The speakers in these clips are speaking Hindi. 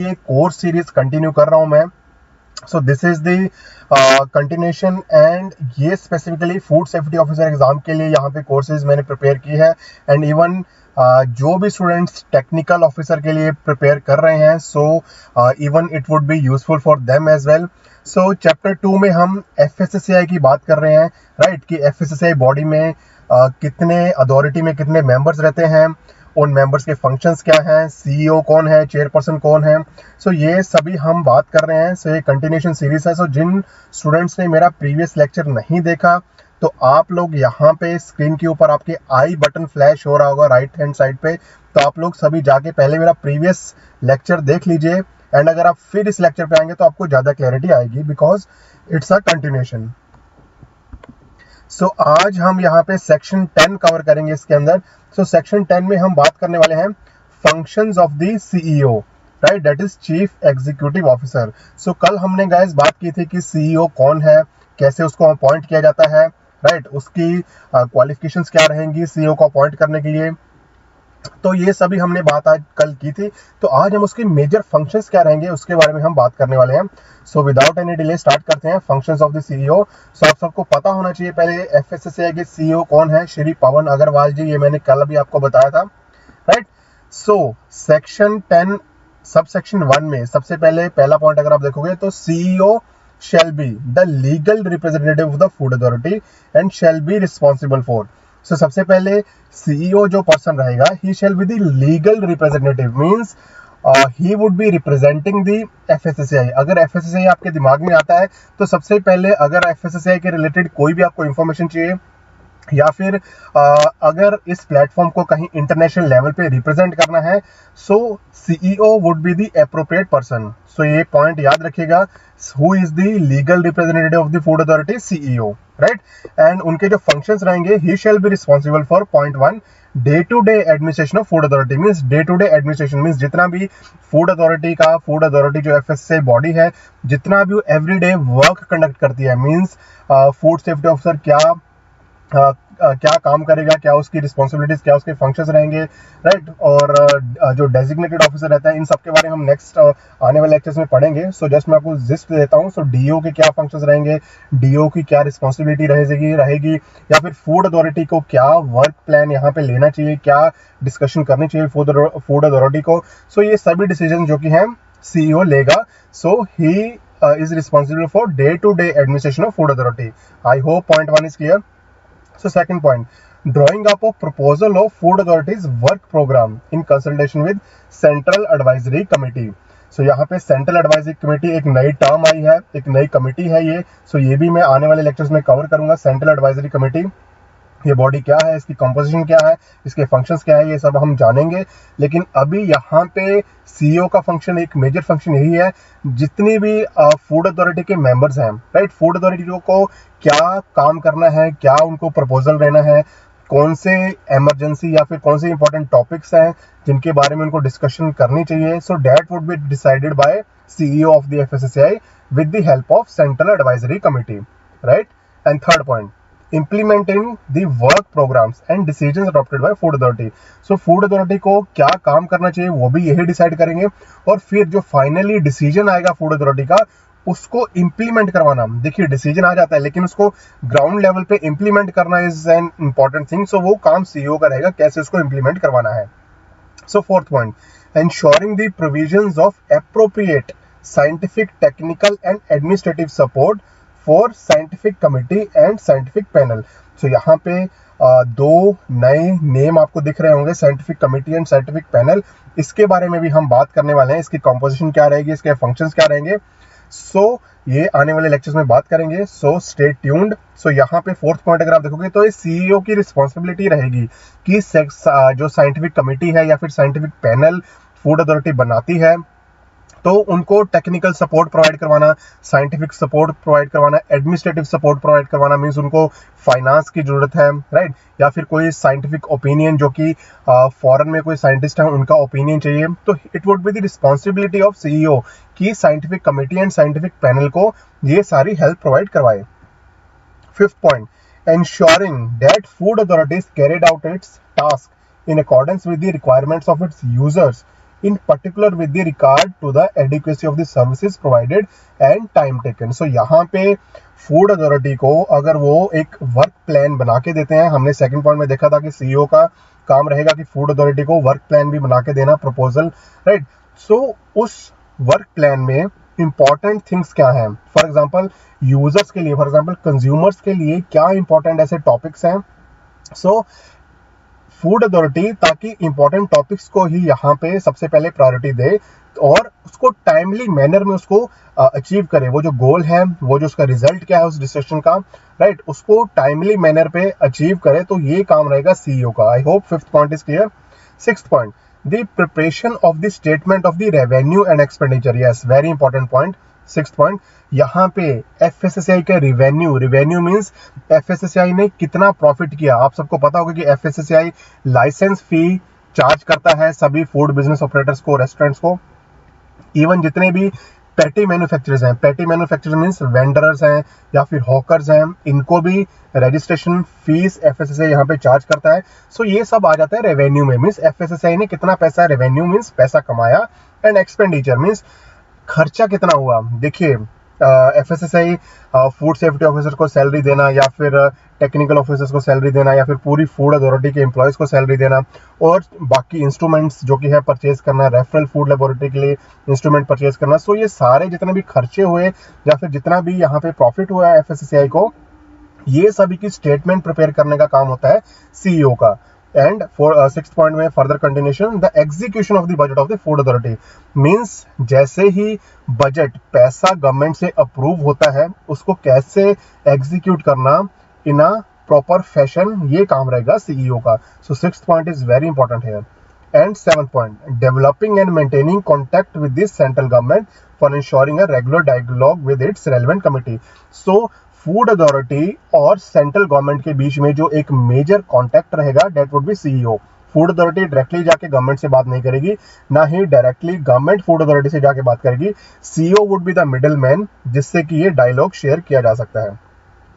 ये कोर्स सीरीज कंटिन्यू कर रहा हूँ मैं। So this is the continuation and ये specifically food safety officer exam के लिए यहाँ पे कोर्सेज मैंने प्रिपेयर की है। एंड इवन जो भी स्टूडेंट्स टेक्निकल ऑफिसर के लिए प्रिपेयर कर रहे हैं, so even it would be useful for them as well. So chapter 2 में हम FSSAI की बात कर रहे हैं, राइट, कि FSSAI बॉडी में कितने अथॉरिटी में कितने मेंबर्स रहते हैं, उन मेंबर्स के फंक्शंस क्या हैं, CEO कौन है, चेयरपर्सन कौन है। सो ये सभी हम बात कर रहे हैं। सो ये कंटिन्यूशन सीरीज है। सो जिन स्टूडेंट्स ने मेरा प्रीवियस लेक्चर नहीं देखा, तो आप लोग यहाँ पे स्क्रीन के ऊपर आपके आई बटन फ्लैश हो रहा होगा राइट हैंड साइड पे, तो आप लोग सभी जाके पहले मेरा प्रीवियस लेक्चर देख लीजिए। एंड अगर आप फिर इस लेक्चर पे आएंगे तो आपको ज़्यादा क्लैरिटी आएगी, बिकॉज इट्स अ कंटिन्यूशन। सो आज हम यहाँ पे सेक्शन 10 कवर करेंगे इसके अंदर। सो सेक्शन 10 में हम बात करने वाले हैं functions of the CEO, right, that is chief executive officer. So कल हमने गाइस बात की थी कि CEO कौन है, कैसे उसको अपॉइंट किया जाता है, राइट, उसकी क्वालिफिकेशंस क्या रहेंगी CEO को अपॉइंट करने के लिए। तो ये सभी हमने बात आज कल की थी। तो आज हम उसके मेजर फंक्शंस क्या रहेंगे उसके बारे में हम बात करने वाले हैं। So without any delay start करते हैं फंक्शंस ऑफ द CEO। सो आप सबको पता होना चाहिए पहले FSSAI के CEO कौन है, श्री पवन अग्रवाल जी, ये मैंने कल अभी आपको बताया था, right. So section 10 sub section 1 में सबसे पहले पहला पॉइंट अगर आप देखोगे तो CEO shall be the legal representative of the food authority and shall be responsible for। सो सबसे पहले CEO जो पर्सन रहेगा, he shall be the legal representative, means he would be representing the FSSAI। अगर FSSAI आपके दिमाग में आता है तो सबसे पहले अगर FSSAI के रिलेटेड कोई भी आपको इंफॉर्मेशन चाहिए, या फिर अगर इस प्लेटफॉर्म को कहीं इंटरनेशनल लेवल पे रिप्रेजेंट करना है, so CEO would be the appropriate person. So ये पॉइंट याद रखिएगा, who is the legal representative of the food authority, CEO, right. And उनके जो फंक्शंस रहेंगे, he shall be responsible for point 1 day to day administration of food authority. Means day to day administration means जितना भी फूड अथॉरिटी जो FSSAI बॉडी है, जितना भी एवरीडे वर्क कंडक्ट करती है, मींस फूड सेफ्टी ऑफिसर क्या काम करेगा, क्या उसकी रिस्पॉन्सिबिलिटीज, क्या उसके फंक्शंस रहेंगे, राइट। और जो डेजिग्नेटेड ऑफिसर रहता है, इन सब के बारे में हम नेक्स्ट आने वाले लेक्चर्स में पढ़ेंगे। सो जस्ट मैं आपको जिस्ट देता हूँ। सो DO के क्या फंक्शंस रहेंगे, DO की क्या रिस्पॉन्सिबिलिटी रहेगी, या फिर फूड अथॉरिटी को क्या वर्क प्लान यहाँ पे लेना चाहिए, क्या डिस्कशन करनी चाहिए फूड अथॉरिटी को। सो ये सभी डिसीजन जो कि हैं CEO लेगा। सो ही is responsible for day-to-day administration of food authority. I hope point 1 is clear. So second point, drawing up a proposal of food authorities work program in consultation with Central Advisory Committee. So यहाँ पे सेंट्रल एडवाइजरी कमेटी एक नई टर्म आई है, एक नई कमेटी है ये। सो ये भी मैं आने वाले लेक्चर्स में कवर करूंगा। सेंट्रल एडवाइजरी कमेटी, ये बॉडी क्या है, इसकी कंपोजिशन क्या है, इसके फंक्शंस क्या है, ये सब हम जानेंगे। लेकिन अभी यहाँ पे CEO का फंक्शन, एक मेजर फंक्शन यही है, जितनी भी फूड अथॉरिटी के मेंबर्स हैं, राइट, फूड अथॉरिटी को क्या काम करना है, क्या उनको प्रपोजल देना है, कौन से इमरजेंसी या फिर कौन से इंपॉर्टेंट टॉपिक्स हैं जिनके बारे में उनको डिस्कशन करनी चाहिए। So that would be decided by CEO of the FSSAI with the help of central advisory committee, right. And third point, implementing the work programs and decisions adopted by food authority। so food authority को क्या काम करना चाहिए वो भी यही डिसाइड करेंगे, और फिर जो फाइनली डिसीजन आएगा फूड अथॉरिटी का, उसको इंप्लीमेंट करवाना। देखिए डिसीजन आ जाता है, लेकिन उसको ग्राउंड लेवल पे इंप्लीमेंट करना इज एन इंपॉर्टेंट थिंग। सो वो काम CEO का रहेगा, कैसे उसको इंप्लीमेंट करवाना है। So fourth point, ensuring the provisions of appropriate scientific, technical and administrative support for scientific committee and scientific panel. So यहाँ पे दो नए नेम आपको दिख रहे होंगे, scientific committee and scientific panel. इसके बारे में भी हम बात करने वाले हैं, इसकी कंपोजिशन क्या रहेगी, इसके फंक्शंस क्या रहेंगे। सो ये आने वाले लेक्चर्स में बात करेंगे। So stay tuned. सो यहाँ पे फोर्थ पॉइंट अगर आप देखोगे तो ये CEO की रिस्पॉन्सिबिलिटी रहेगी कि जो साइंटिफिक कमिटी है या फिर साइंटिफिक पैनल फूड अथॉरिटी बनाती है, तो उनको टेक्निकल सपोर्ट प्रोवाइड करवाना, साइंटिफिक सपोर्ट प्रोवाइड करवाना, एडमिनिस्ट्रेटिव सपोर्ट प्रोवाइड करवाना, मींस उनको फाइनेंस की जरूरत है, राइट, या फिर कोई साइंटिफिक ओपिनियन, जो कि फॉरेन में कोई साइंटिस्ट है उनका ओपिनियन चाहिए, तो it would be the responsibility of CEO कि scientific committee and scientific panel को ये सारी हेल्प प्रोवाइड करवाए। Fifth point, ensuring that food authorities carried out its task in accordance with the requirements of its users in particular with the regard to the adequacy of the services provided and time taken. So यहाँ पे फूड अथॉरिटी को अगर वो एक वर्क प्लान बना के देते हैं, हमने सेकंड पॉइंट में देखा था कि सीईओ का काम रहेगा कि फूड अथॉरिटी को वर्क प्लान भी बना के देना, प्रपोजल, राइट। सो उस वर्क प्लान में इंपॉर्टेंट थिंग्स क्या हैं, फॉर एग्जांपल यूजर्स के लिए, फॉर एग्जांपल कंज्यूमर्स के लिए क्या इंपॉर्टेंट ऐसे टॉपिक्स हैं। सो फूड अथॉरिटी ताकि इंपॉर्टेंट टॉपिक्स को ही यहाँ पे सबसे पहले प्रायोरिटी दे और उसको टाइमली मैनर में उसको अचीव करे, वो जो गोल है, वो जो उसका रिजल्ट क्या है उस डिस्कशन का, राइट, उसको टाइमली मैनर पे अचीव करे, तो ये काम रहेगा सीईओ का। I hope fifth point is clear. Sixth point, the preparation of the statement of the revenue and expenditure. Yes, very important point. Sixth point, यहाँ पे एफएसएसआई का रिवेन्यू मींस एफएसएसआई ने कितना प्रॉफिट किया। आप सबको पता होगा कि एफएसएसआई लाइसेंस फी चार्ज करता है सभी फूड बिजनेस ऑपरेटर्स को, रेस्टोरेंट्स को, इवन जितने भी पैटी मैन्युफैक्चरर्स हैं, पैटी मैन्युफैक्चरर मींस वेंडर्स हैं या फिर हॉकर्स हैं, इनको भी रजिस्ट्रेशन फीस एफएसएसआई यहाँ पे चार्ज करता है। सो ये सब आ जाता है रेवेन्यू में, मींस एफएसएसआई ने कितना पैसा, रेवेन्यू मींस पैसा कमाया, एंड एक्सपेंडिचर मींस खर्चा कितना हुआ। देखिए एफएसएसआई फूड सेफ्टी ऑफिसर को सैलरी देना या फिर टेक्निकल ऑफिसर्स को सैलरी देना या फिर पूरी फूड अथॉरिटी के एम्प्लॉयज़ को सैलरी देना और बाकी इंस्ट्रूमेंट्स जो कि है परचेज करना, रेफरल फूड लेबोरेटरी के लिए इंस्ट्रूमेंट परचेज करना। सो ये सारे जितने भी खर्चे हुए या फिर जितना भी यहाँ पे प्रॉफिट हुआ है एफएसएसआई को, ये सभी की स्टेटमेंट प्रिपेयर करने का काम होता है सीईओ का। एंड फॉर सिक्स्थ पॉइंट में further continuation, the execution of the budget of the food authority means जैसे ही बजट पैसा गवर्नमेंट से अप्रूव होता है उसको कैसे एग्जीक्यूट करना इन अ प्रॉपर फैशन, ये काम रहेगा सीईओ का। So sixth point is very important here. And seventh point, developing and maintaining contact with this central government for ensuring a regular dialogue with its relevant committee. So food authority और सेंट्रल गवर्नमेंट के बीच में जो एक मेजर कॉन्टैक्ट रहेगा that would be CEO. Food authority directly जाके गवर्नमेंट से बात नहीं करेगी, ना ही डायरेक्टली गवर्नमेंट फूड अथॉरिटी से जाके बात करेगी। CEO would be the middle man जिससे कि ये डायलॉग शेयर किया जा सकता है।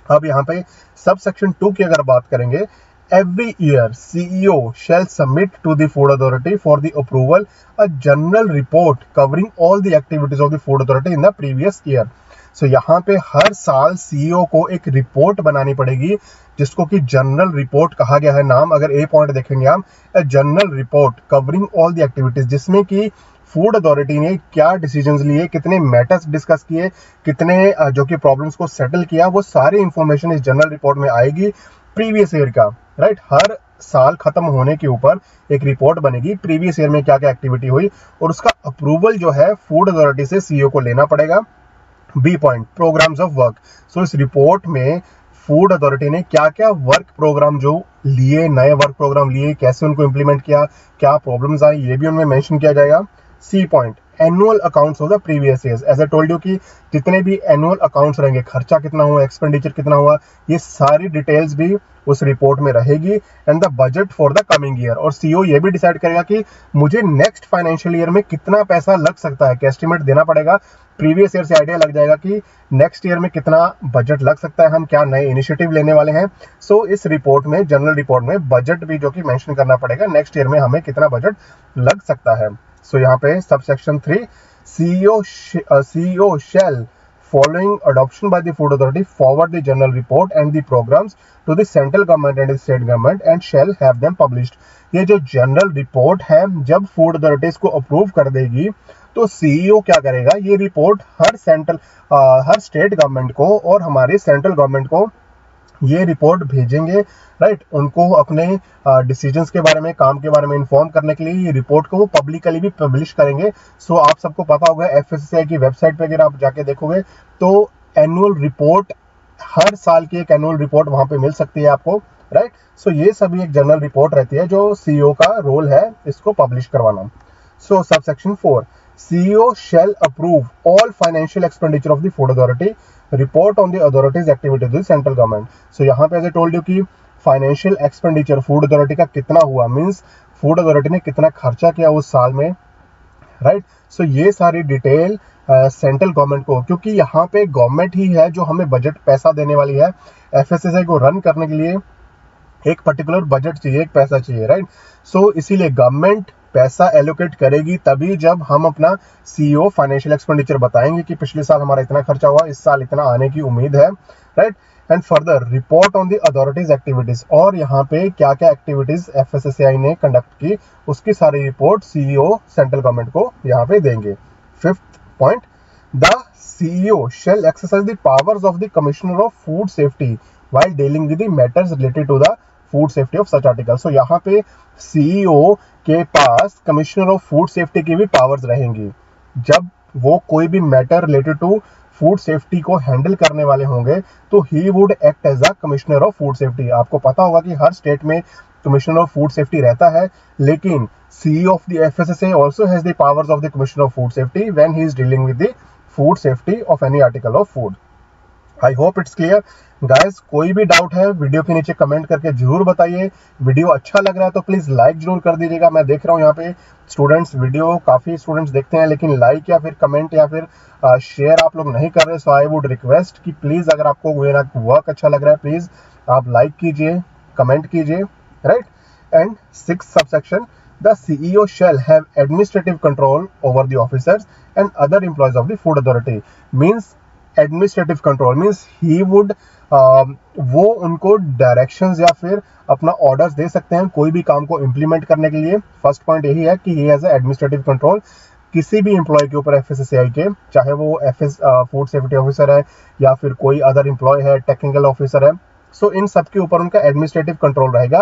अब यहाँ पे सब सेक्शन 2 की अगर बात करेंगे, every year CEO shall submit to the food authority for the approval a general report covering all the activities of the food authority in the previous year. So यहाँ पे हर साल सीईओ को एक रिपोर्ट बनानी पड़ेगी जिसको कि जनरल रिपोर्ट कहा गया है नाम। अगर ए पॉइंट देखेंगे आप, general report covering all the activities, जिसमें कि फूड अथॉरिटी ने क्या डिसीजंस लिए, कितने मैटर्स डिस्कस किए, कितने जो कि प्रॉब्लम्स को सेटल किया, वो सारी इंफॉर्मेशन इस जनरल रिपोर्ट में आएगी प्रीवियस ईयर का, राइट। हर साल खत्म होने के ऊपर एक रिपोर्ट बनेगी प्रीवियस ईयर में क्या क्या एक्टिविटी हुई और उसका अप्रूवल जो है फूड अथॉरिटी से सीईओ को लेना पड़ेगा। B point, programmes of work. So इस रिपोर्ट में फूड अथॉरिटी ने क्या क्या वर्क प्रोग्राम जो लिए, नए वर्क प्रोग्राम लिए, कैसे उनको इंप्लीमेंट किया, क्या प्रॉब्लम्स आई, ये भी उनमें मेंशन किया जाएगा। C point, annual accounts of the previous years. As I told you कि जितने भी एनुअल अकाउंट्स रहेंगे, खर्चा कितना हुआ, एक्सपेंडिचर कितना हुआ, ये सारी डिटेल्स भी उस रिपोर्ट में रहेगी। And the budget for the coming year, और सीईओ ये भी डिसाइड करेगा कि मुझे नेक्स्ट फाइनेंशियल ईयर में कितना पैसा लग सकता है, एस्टिमेट देना पड़ेगा। प्रीवियस ईयर से आइडिया लग जाएगा कि नेक्स्ट ईयर में कितना बजट लग सकता है, हम क्या नए इनिशिएटिव लेने वाले हैं। सो इस रिपोर्ट में, जनरल रिपोर्ट में बजट भी जो कि मेंशन करना पड़ेगा, नेक्स्ट ईयर में हमें कितना बजट लग सकता है। सो यहाँ पे sub section 3, CEO shall following adoption by the food authority forward the general report and the programs to the central government and the state government and shall have them published. ये जो जनरल रिपोर्ट है जब फूड अथॉरिटीज को अप्रूव कर देगी तो सीईओ क्या करेगा, ये रिपोर्ट हर स्टेट गवर्नमेंट को और हमारे सेंट्रल गवर्नमेंट को ये रिपोर्ट भेजेंगे, राइट। उनको अपने डिसीजंस के बारे में, काम के बारे में इन्फॉर्म करने के लिए ये रिपोर्ट को वो पब्लिकली भी पब्लिश करेंगे। सो आप सबको पता होगा एफएसएसआई की वेबसाइट पे अगर आप जाके देखोगे तो एनुअल रिपोर्ट, हर साल की एक एनुअल रिपोर्ट वहां पे मिल सकती है आपको, राइट। सो ये सभी एक जनरल रिपोर्ट रहती है जो सीईओ का रोल है इसको पब्लिश करवाना। सो sub section 4, CEO shall approve all financial expenditure of the food authority, report on the authority's activity to the central government. So यहाँ पे as I told you कि फाइनेंशियल एक्सपेंडिचर फूड अथॉरिटी का कितना हुआ, मींस फूड अथॉरिटी ने कितना खर्चा किया उस साल में, राइट। सो ये सारी डिटेल सेंट्रल गवर्नमेंट को, क्योंकि यहाँ पे गवर्नमेंट ही है जो हमें बजट पैसा देने वाली है। एफएसएसआई को रन करने के लिए एक पर्टिकुलर बजट चाहिए, एक पैसा चाहिए, राइट। सो इसीलिए गवर्नमेंट पैसा एलोकेट करेगी तभी जब हम अपना सीईओ फाइनेंशियल एक्सपेंडिचर बताएंगे कि पिछले साल हमारा इतना खर्चा हुआ, इस साल इतना आने की उम्मीद है, right. And further report on the authorities activities, और यहाँ पे क्या क्या एक्टिविटीज एफएसएसएआई ने कंडक्ट की उसकी सारी रिपोर्ट सीईओ सेंट्रल गवर्नमेंट को यहाँ पे देंगे। Fifth point, the CEO shall exercise the powers of the commissioner of food safety while dealing with the matters related to the food safety of such articles। so यहाँ पे सीईओ के पास कमिश्नर ऑफ फूड सेफ्टी की भी पावर्स रहेंगी। जब वो कोई भी matter related to food safety को हैंडल करने वाले होंगे तो he would act as a commissioner of food safety. आपको पता होगा कि हर स्टेट में कमिश्नर ऑफ फूड सेफ्टी रहता है, लेकिन CEO of the FSSA also has the powers of the commissioner of food safety when he is dealing with the food safety of any article of food. I hope it's clear guys. कोई भी डाउट है वीडियो के नीचे कमेंट करके जरूर बताइए। वीडियो अच्छा लग रहा है तो प्लीज लाइक जरूर कर दीजिएगा। मैं देख रहा हूँ यहाँ पे स्टूडेंट्स, वीडियो काफी स्टूडेंट्स देखते हैं लेकिन लाइक या फिर कमेंट या फिर शेयर आप लोग नहीं कर रहे। सो आई वुड रिक्वेस्ट कि प्लीज अगर आपको मेरा वर्क अच्छा लग रहा है प्लीज आप लाइक कीजिए, कमेंट कीजिए, right. And sixth subsection, the CEO shall have administrative control over the officers and other employees of the food authority। means administrative control means he would वो उनको डायरेक्शंस या फिर अपना ऑर्डर्स दे सकते हैं कोई भी काम को इम्प्लीमेंट करने के लिए। फर्स्ट पॉइंट यही है कि he has a administrative control किसी भी एम्प्लॉय के ऊपर एफएसएसएआई के, चाहे वो फूड सेफ्टी ऑफिसर है या फिर कोई अदर एम्प्लॉय है, टेक्निकल ऑफिसर है। सो इन सब के ऊपर उनका एडमिनिस्ट्रेटिव कंट्रोल रहेगा